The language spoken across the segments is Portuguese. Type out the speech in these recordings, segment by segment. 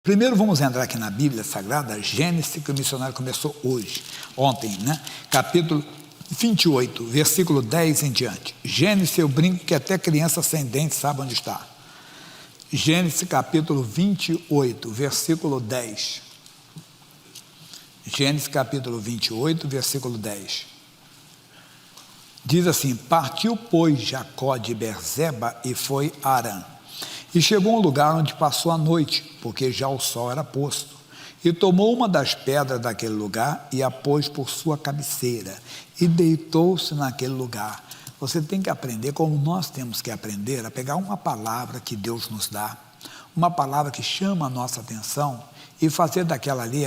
Primeiro vamos entrar aqui na Bíblia Sagrada, Gênesis, que o missionário começou ontem, né? Capítulo 28, versículo 10 em diante. Gênesis, eu brinco que até criança sem dente sabe onde está. Gênesis capítulo 28, versículo 10. Gênesis capítulo 28, versículo 10. Diz assim: partiu, pois, Jacó de Berseba e foi a Harã. E chegou a um lugar onde passou a noite, porque já o sol era posto. E tomou uma das pedras daquele lugar e a pôs por sua cabeceira, e deitou-se naquele lugar. Você tem que aprender, como nós temos que aprender, a pegar uma palavra que Deus nos dá, uma palavra que chama a nossa atenção, e fazer daquela ali,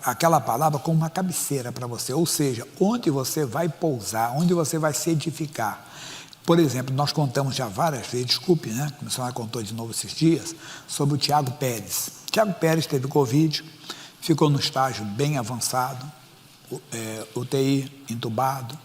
aquela palavra como uma cabeceira para você, ou seja, onde você vai pousar, onde você vai se edificar. Por exemplo, nós contamos já várias vezes, desculpe, né? O missionário contou de novo esses dias, sobre o Tiago Pérez. Tiago Pérez teve Covid, ficou no estágio bem avançado, UTI, entubado,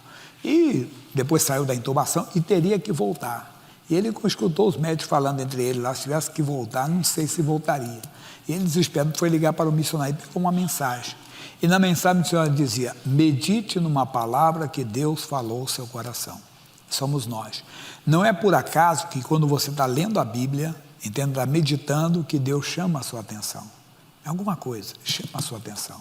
e depois saiu da intubação e teria que voltar. E ele escutou os médicos falando entre eles lá, se tivesse que voltar, não sei se voltaria. E ele, desesperado, foi ligar para o missionário e pegou uma mensagem. E na mensagem o missionário dizia: medite numa palavra que Deus falou ao seu coração. Somos nós. Não é por acaso que quando você está lendo a Bíblia, entenda, meditando, que Deus chama a sua atenção. É alguma coisa, chama a sua atenção.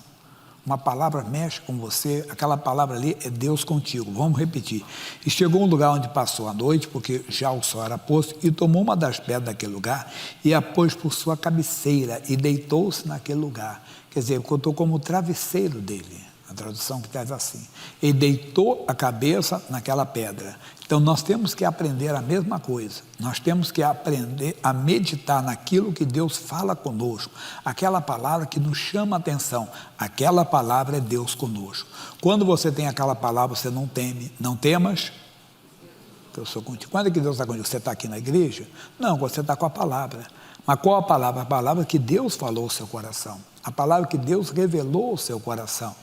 Uma palavra mexe com você, aquela palavra ali é Deus contigo. Vamos repetir. E chegou a um lugar onde passou a noite, porque já o sol era posto, e tomou uma das pedras daquele lugar e a pôs por sua cabeceira e deitou-se naquele lugar. Quer dizer, contou como o travesseiro dele. A tradução que traz assim: e deitou a cabeça naquela pedra. Então nós temos que aprender a mesma coisa, nós temos que aprender a meditar naquilo que Deus fala conosco, aquela palavra que nos chama a atenção, aquela palavra é Deus conosco. Quando você tem aquela palavra, você não teme, não temas, eu sou contigo. Quando é que Deus está contigo? Você está aqui na igreja? Não, você está com a palavra. Mas qual a palavra? A palavra que Deus falou ao seu coração, a palavra que Deus revelou ao seu coração.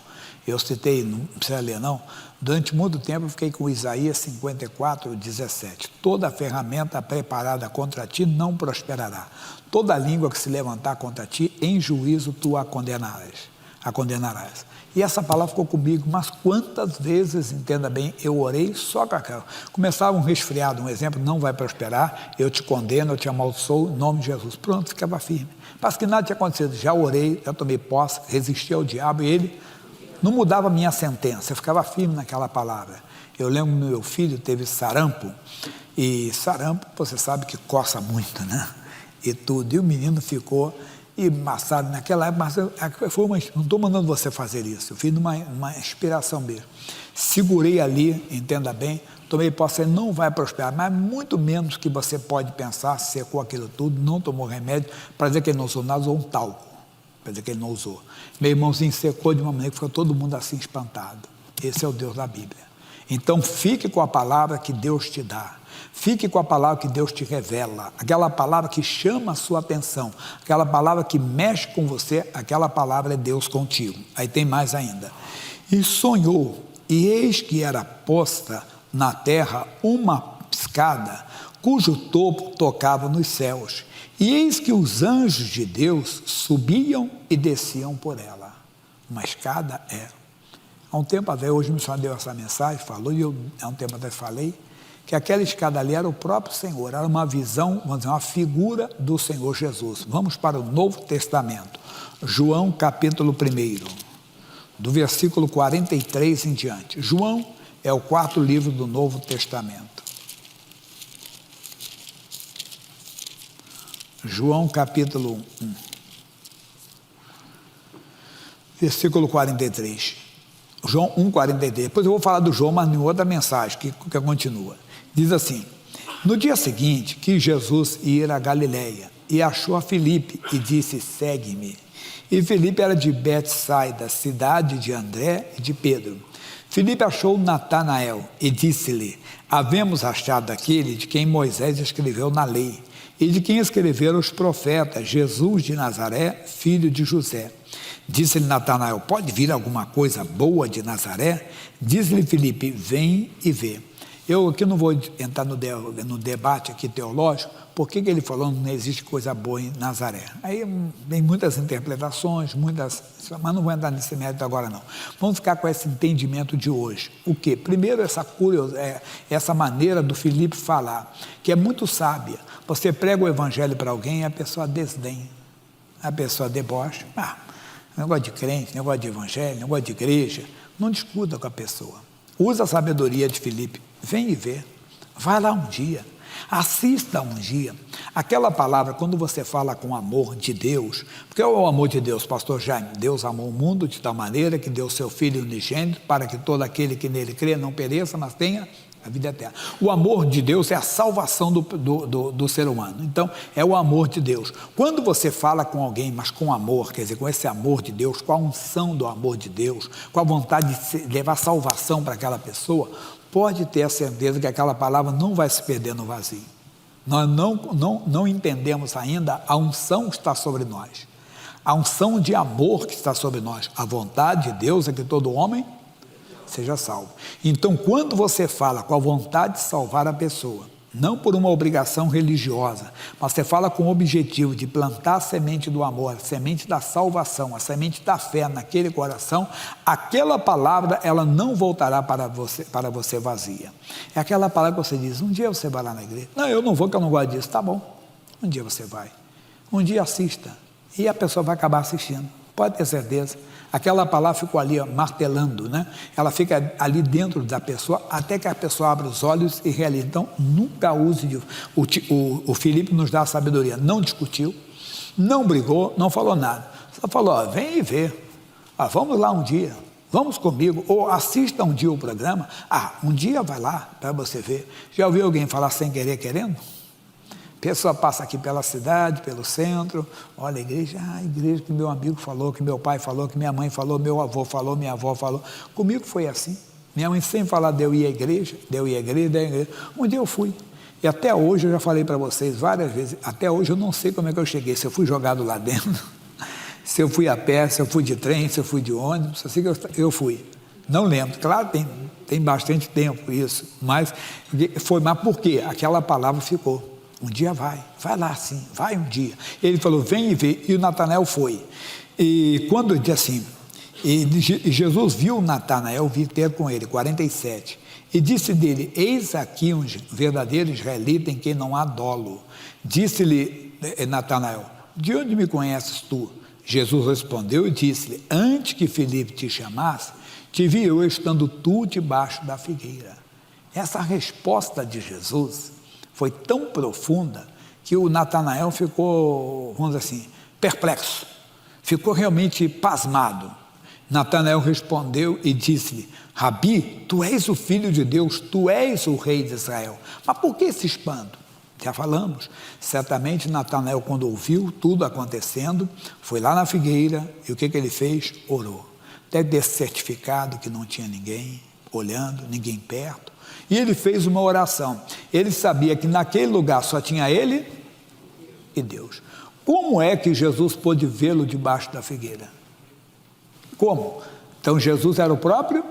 Eu citei, não precisa ler não, durante muito tempo eu fiquei com Isaías 54, 17. Toda ferramenta preparada contra ti não prosperará. Toda língua que se levantar contra ti, em juízo tu a condenarás. E essa palavra ficou comigo, mas quantas vezes, entenda bem, eu orei só com aquela. Começava um resfriado, um exemplo, não vai prosperar, eu te condeno, eu te amaldiçoo, em nome de Jesus. Pronto, ficava firme. Parece que nada tinha acontecido, já orei, já tomei posse, resisti ao diabo e ele não mudava a minha sentença, eu ficava firme naquela palavra. Eu lembro que meu filho teve sarampo, e sarampo, você sabe que coça muito, né? E tudo, e o menino ficou embaçado naquela época, mas não estou mandando você fazer isso, eu fiz uma inspiração mesmo. Segurei ali, entenda bem, tomei posse, ele não vai prosperar, mas muito menos que você pode pensar, secou aquilo tudo, não tomou remédio, para dizer que ele não usou nada, usou um talco. Quer dizer que ele não usou. Meu irmãozinho secou de uma maneira que ficou todo mundo assim espantado. Esse é o Deus da Bíblia. Então fique com a palavra que Deus te dá. Fique com a palavra que Deus te revela. Aquela palavra que chama a sua atenção. Aquela palavra que mexe com você. Aquela palavra é Deus contigo. Aí tem mais ainda. E sonhou, e eis que era posta na terra uma escada, cujo topo tocava nos céus. E eis que os anjos de Deus subiam e desciam por ela. Uma escada é. Há um tempo atrás, hoje o missionário deu essa mensagem, falou, e eu há um tempo atrás falei, que aquela escada ali era o próprio Senhor, era uma visão, vamos dizer, uma figura do Senhor Jesus. Vamos para o Novo Testamento. João capítulo 1, do versículo 43 em diante. João é o 4º livro do Novo Testamento. João capítulo 1, versículo 43. João 1, 43. Depois eu vou falar do João, mas em outra mensagem que continua. Diz assim: no dia seguinte que Jesus ia a Galiléia e achou a Filipe e disse: segue-me. E Filipe era de Betsaida, cidade de André e de Pedro. Filipe achou Natanael e disse-lhe: havemos achado aquele de quem Moisés escreveu na lei, e de quem escreveram os profetas, Jesus de Nazaré, filho de José. Disse-lhe Natanael: pode vir alguma coisa boa de Nazaré? Disse-lhe Filipe: vem e vê. Eu aqui não vou entrar no debate aqui teológico, por que ele falou que não existe coisa boa em Nazaré. Aí tem muitas interpretações, mas não vou entrar nesse mérito agora não. Vamos ficar com esse entendimento de hoje. O quê? Primeiro, essa maneira do Filipe falar, que é muito sábia. Você prega o evangelho para alguém e a pessoa desdenha, a pessoa debocha. Negócio de crente, negócio de evangelho, negócio de igreja. Não discuta com a pessoa. Usa a sabedoria de Filipe. Vem e vê. Vai lá um dia. Assista um dia. Aquela palavra, quando você fala com amor de Deus, porque é o amor de Deus, pastor Jaime, Deus amou o mundo de tal maneira que deu seu Filho unigênito para que todo aquele que nele crê não pereça, mas tenha a vida eterna. O amor de Deus é a salvação do ser humano. Então, é o amor de Deus. Quando você fala com alguém, mas com amor, quer dizer, com esse amor de Deus, com a unção do amor de Deus, com a vontade de levar salvação para aquela pessoa, pode ter a certeza que aquela palavra não vai se perder no vazio. Nós não entendemos ainda a unção que está sobre nós. A unção de amor que está sobre nós. A vontade de Deus é que todo homem seja salvo. Então, quando você fala com a vontade de salvar a pessoa, não por uma obrigação religiosa, mas você fala com o objetivo de plantar a semente do amor, a semente da salvação, a semente da fé naquele coração, aquela palavra, ela não voltará para você vazia. É aquela palavra que você diz, um dia você vai lá na igreja. Não, eu não vou, que eu não gosto disso. Tá bom, um dia você vai. Um dia assista, e a pessoa vai acabar assistindo. Pode ter certeza. Aquela palavra ficou ali, ó, martelando, né? Ela fica ali dentro da pessoa, até que a pessoa abra os olhos e realize. Então, nunca use, o Filipe nos dá a sabedoria, não discutiu, não brigou, não falou nada. Só falou, ó, vem e vê, vamos lá um dia, vamos comigo, ou assista um dia o programa, um dia vai lá para você ver. Já ouviu alguém falar sem querer, querendo? A pessoa passa aqui pela cidade, pelo centro, olha a igreja que meu amigo falou, que meu pai falou, que minha mãe falou, meu avô falou, minha avó falou. Comigo foi assim. Minha mãe sempre falava, de eu ir à igreja. Um dia eu fui. E até hoje, eu já falei para vocês várias vezes, até hoje eu não sei como é que eu cheguei, se eu fui jogado lá dentro, se eu fui a pé, se eu fui de trem, se eu fui de ônibus, assim que eu fui. Não lembro, claro, tem bastante tempo isso, mas por quê? Aquela palavra ficou. Um dia vai lá sim, vai um dia. Ele falou, vem e vê, e o Natanael foi. E quando ele disse assim, e Jesus viu Natanael vir ter com ele, 47, e disse dele, eis aqui um verdadeiro israelita em quem não há dolo. Disse-lhe Natanael, de onde me conheces tu? Jesus respondeu e disse-lhe, antes que Filipe te chamasse, te vi eu estando tu debaixo da figueira. Essa resposta de Jesus foi tão profunda que o Natanael ficou, vamos dizer assim, perplexo, ficou realmente pasmado. Natanael respondeu e disse-lhe, Rabi, tu és o Filho de Deus, tu és o Rei de Israel. Mas por que esse espanto? Já falamos, certamente Natanael, quando ouviu tudo acontecendo, foi lá na figueira e o que ele fez? Orou. Deve ter certificado que não tinha ninguém olhando, ninguém perto. E ele fez uma oração. Ele sabia que naquele lugar só tinha ele e Deus. Como é que Jesus pôde vê-lo debaixo da figueira? Como? Então Jesus era o próprio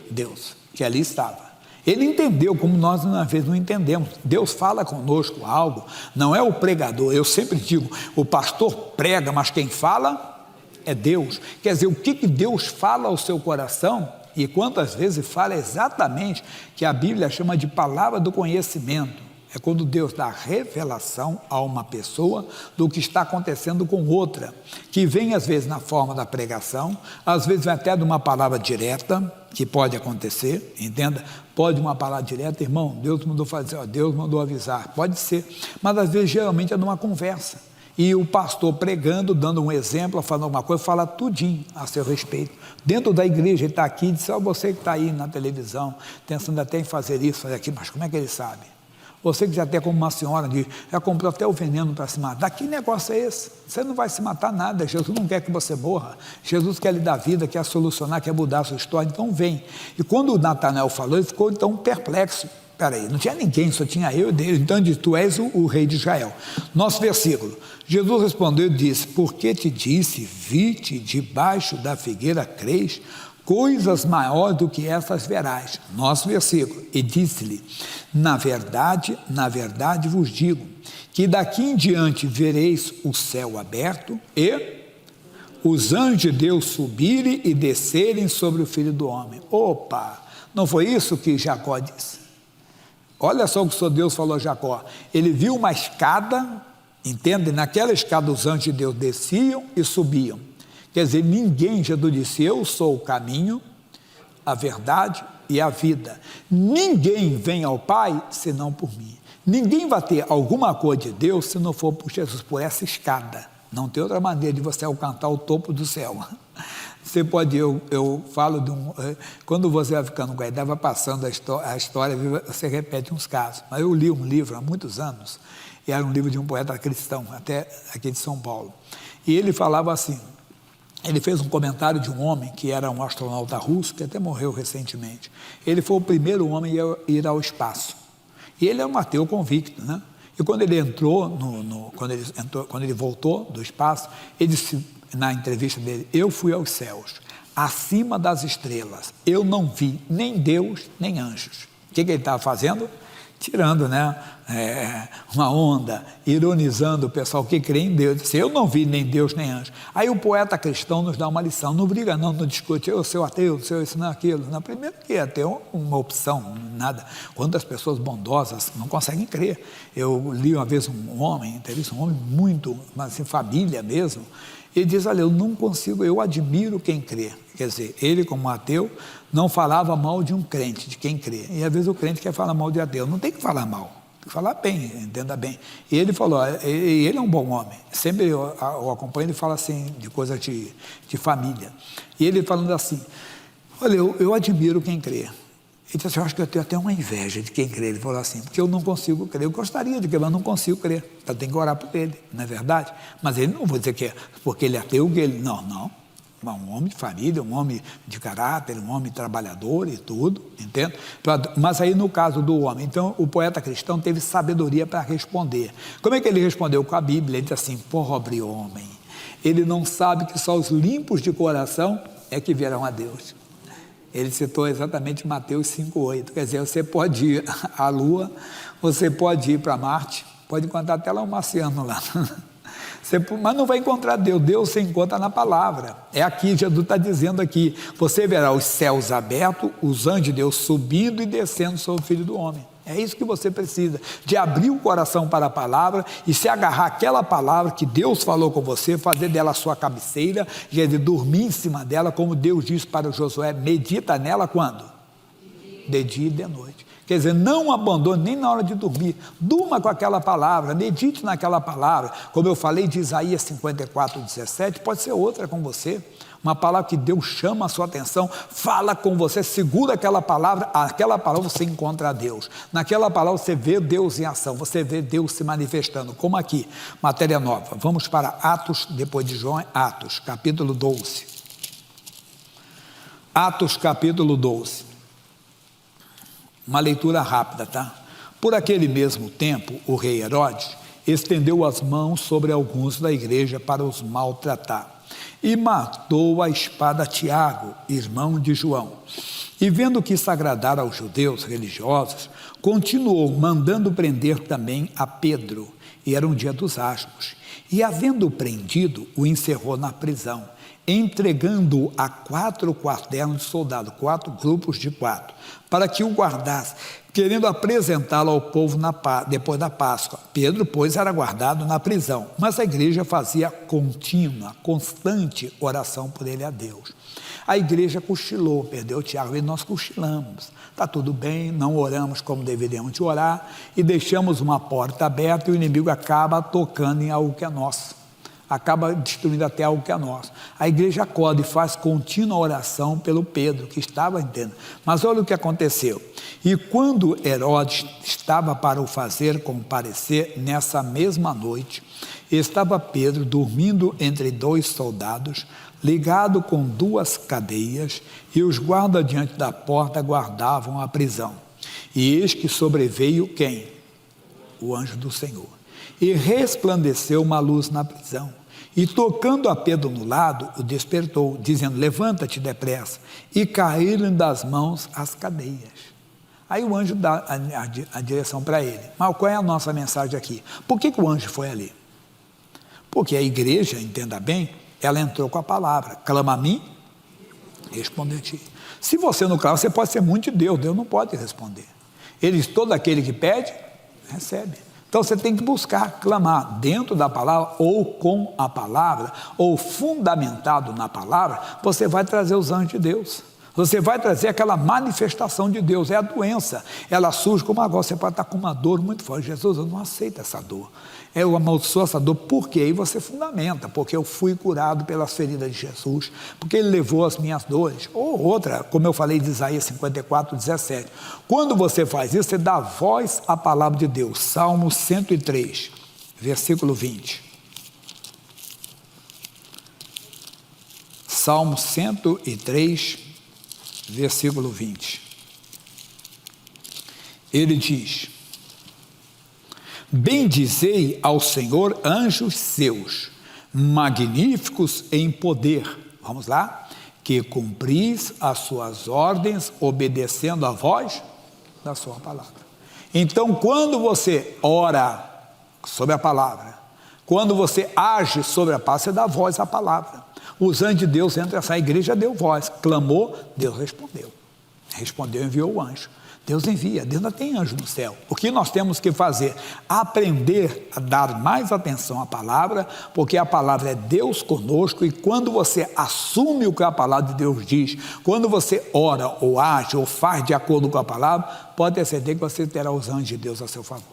Deus, que ali estava. Ele entendeu como nós às vezes não entendemos. Deus fala conosco algo, não é o pregador. Eu sempre digo, o pastor prega, mas quem fala é Deus. Quer dizer, o que Deus fala ao seu coração, e quantas vezes fala exatamente que a Bíblia chama de palavra do conhecimento. É quando Deus dá revelação a uma pessoa do que está acontecendo com outra, que vem às vezes na forma da pregação, às vezes vem até de uma palavra direta, que pode acontecer, entenda? Pode uma palavra direta, irmão, Deus mandou fazer, Deus mandou avisar, pode ser, mas às vezes geralmente é numa conversa. E o pastor pregando, dando um exemplo, falando alguma coisa, fala tudinho a seu respeito. Dentro da igreja, ele está aqui e diz, você que está aí na televisão, pensando até em fazer isso, fazer aquilo, mas como é que ele sabe? Você que já até como uma senhora, já comprou até o veneno para se matar, que negócio é esse? Você não vai se matar nada, Jesus não quer que você morra, Jesus quer lhe dar vida, quer solucionar, quer mudar a sua história, então vem. E quando o Natanael falou, ele ficou então perplexo. Peraí, não tinha ninguém, só tinha eu e dele. Então ele disse, tu és o rei de Israel. Nosso versículo, Jesus respondeu e disse, porque te disse, vi-te debaixo da figueira, crês? coisas maiores do que essas verás. Nosso versículo. E disse-lhe: na verdade vos digo, que daqui em diante vereis o céu aberto e os anjos de Deus subirem e descerem sobre o Filho do Homem. Opa! Não foi isso que Jacó disse? Olha só o que o Senhor Deus falou a Jacó. Ele viu uma escada, entende? Naquela escada os anjos de Deus desciam e subiam. Quer dizer, ninguém, Jesus disse: eu sou o caminho, a verdade e a vida. Ninguém vem ao Pai senão por mim. Ninguém vai ter alguma coisa de Deus se não for por Jesus, por essa escada. Não tem outra maneira de você alcançar o topo do céu. Você pode, eu falo de quando você vai ficando com a idade, vai passando a história, você repete uns casos. Mas eu li um livro há muitos anos, e era um livro de um poeta cristão, até aqui de São Paulo. E ele falava assim, ele fez um comentário de um homem que era um astronauta russo, que até morreu recentemente. Ele foi o primeiro homem a ir ao espaço. E ele é um ateu convicto, né? E quando ele entrou, quando ele voltou do espaço, ele disse na entrevista dele: eu fui aos céus, acima das estrelas, eu não vi nem Deus, nem anjos. O que ele estava fazendo? Tirando, né, uma onda, ironizando o pessoal que crê em Deus. Disse: eu não vi nem Deus, nem anjos. Aí o poeta cristão nos dá uma lição: não briga não discute, eu sou ateu, eu isso, não aquilo. Não, primeiro que ateu é uma opção, nada. Quantas pessoas bondosas não conseguem crer. Eu li uma vez um homem muito, mas assim, família mesmo, ele diz: olha, eu não consigo, eu admiro quem crê. Quer dizer, ele como ateu não falava mal de um crente, de quem crê. E às vezes o crente quer falar mal de ateu. Não tem que falar mal, tem que falar bem, entenda bem. E ele falou, ele é um bom homem. Sempre eu acompanho, ele fala assim, de coisas de família. E ele falando assim: olha, eu admiro quem crê. Ele disse assim: eu acho que eu tenho até uma inveja de quem crê. Ele falou assim: porque eu não consigo crer. Eu gostaria de crer, mas não consigo crer. Então tem que orar por ele, não é verdade? Mas ele não vou dizer que é porque ele é ateu, que ele... Não. Um homem de família, um homem de caráter, um homem trabalhador e tudo, entende? Mas aí no caso do homem, então o poeta cristão teve sabedoria para responder. Como é que ele respondeu? Com a Bíblia. Ele disse assim: pobre homem, ele não sabe que só os limpos de coração é que verão a Deus. Ele citou exatamente Mateus 5,8, quer dizer, você pode ir à Lua, você pode ir para Marte, pode encontrar até lá um marciano lá, mas não vai encontrar Deus. Deus você encontra na palavra. É aqui, Jesus está dizendo aqui: você verá os céus abertos, os anjos de Deus subindo e descendo sobre o Filho do Homem. É isso que você precisa, de abrir o coração para a palavra e se agarrar àquela palavra que Deus falou com você, fazer dela a sua cabeceira, e dormir em cima dela, como Deus disse para Josué: medita nela quando? De dia e de noite. Quer dizer, não abandone nem na hora de dormir, durma com aquela palavra, medite naquela palavra. Como eu falei de Isaías 54:17, pode ser outra com você, uma palavra que Deus chama a sua atenção, fala com você, segura aquela palavra você encontra Deus. Naquela palavra você vê Deus em ação, você vê Deus se manifestando, como aqui, matéria nova. Vamos para Atos, depois de João, Atos, capítulo 12. Atos, capítulo 12. Uma leitura rápida, tá? Por aquele mesmo tempo, o rei Herodes estendeu as mãos sobre alguns da igreja para os maltratar, e matou a espada Tiago, irmão de João. E vendo que isso agradara aos judeus religiosos, continuou mandando prender também a Pedro, e era um dia dos asmos. E havendo prendido, o encerrou na prisão, entregando-o a 4 quarternos de soldado, 4 grupos de 4, para que o guardasse, querendo apresentá-lo ao povo depois da Páscoa. Pedro, pois, era guardado na prisão, mas a igreja fazia contínua, constante oração por ele a Deus. A igreja cochilou, perdeu Tiago, e nós cochilamos. Está tudo bem, não oramos como deveríamos de orar, e deixamos uma porta aberta, e o inimigo acaba tocando em algo que é nosso. Acaba destruindo até algo que é nosso. A igreja acorda e faz contínua oração pelo Pedro, que estava entendendo. Mas olha o que aconteceu. E quando Herodes estava para o fazer comparecer, nessa mesma noite, estava Pedro dormindo entre 2 soldados, ligado com 2 cadeias, e os guardas diante da porta guardavam a prisão. E eis que sobreveio quem? O anjo do Senhor. E resplandeceu uma luz na prisão. E tocando a Pedro no lado, o despertou, dizendo: levanta-te depressa. E caíram das mãos as cadeias. Aí o anjo dá a direção para ele. Mas qual é a nossa mensagem aqui? Por que o anjo foi ali? Porque a igreja, entenda bem, ela entrou com a palavra: clama a mim, responder-te. Se você não clama, você pode ser muito de Deus, Deus não pode responder. Ele diz: todo aquele que pede, recebe. Então você tem que buscar clamar dentro da palavra, ou com a palavra, ou fundamentado na palavra. Você vai trazer os anjos de Deus, você vai trazer aquela manifestação de Deus. É a doença, ela surge como agora. Você pode estar com uma dor muito forte: Jesus, eu não aceito essa dor, eu amaldiçoo essa dor. Por quê? E você fundamenta: porque eu fui curado pelas feridas de Jesus, porque Ele levou as minhas dores. Ou outra, como eu falei de Isaías 54, 17. Quando você faz isso, você dá voz à palavra de Deus. Salmo 103, versículo 20. Salmo 103, versículo 20. Ele diz: bendizei ao Senhor anjos seus, magníficos em poder. Vamos lá? Que cumpris as suas ordens, obedecendo a voz da sua palavra. Então, quando você ora sobre a palavra, quando você age sobre a palavra, você dá voz à palavra. Os anjos de Deus entram, essa igreja deu voz, clamou, Deus respondeu. Respondeu, enviou o anjo. Deus envia, Deus não tem anjo no céu. O que nós temos que fazer? Aprender a dar mais atenção à palavra, porque a palavra é Deus conosco. E quando você assume o que a palavra de Deus diz, quando você ora ou age ou faz de acordo com a palavra, pode ter certeza que você terá os anjos de Deus a seu favor.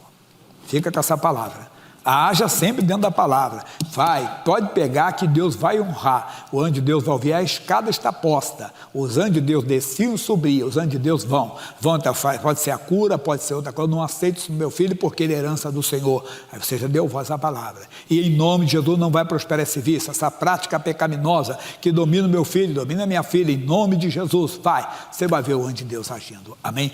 Fica com essa palavra. Haja sempre dentro da palavra. Pode pegar que Deus vai honrar. O anjo de Deus vai ouvir: a escada está posta. Os anjos de Deus desciam e subiam. Os anjos de Deus vão. Então, pode ser a cura, pode ser outra coisa. Não aceito isso do meu filho, porque ele é herança do Senhor. Aí você já deu voz à palavra. E em nome de Jesus não vai prosperar esse vício, essa prática pecaminosa que domina o meu filho, domina a minha filha. Em nome de Jesus, você vai ver o anjo de Deus agindo. Amém?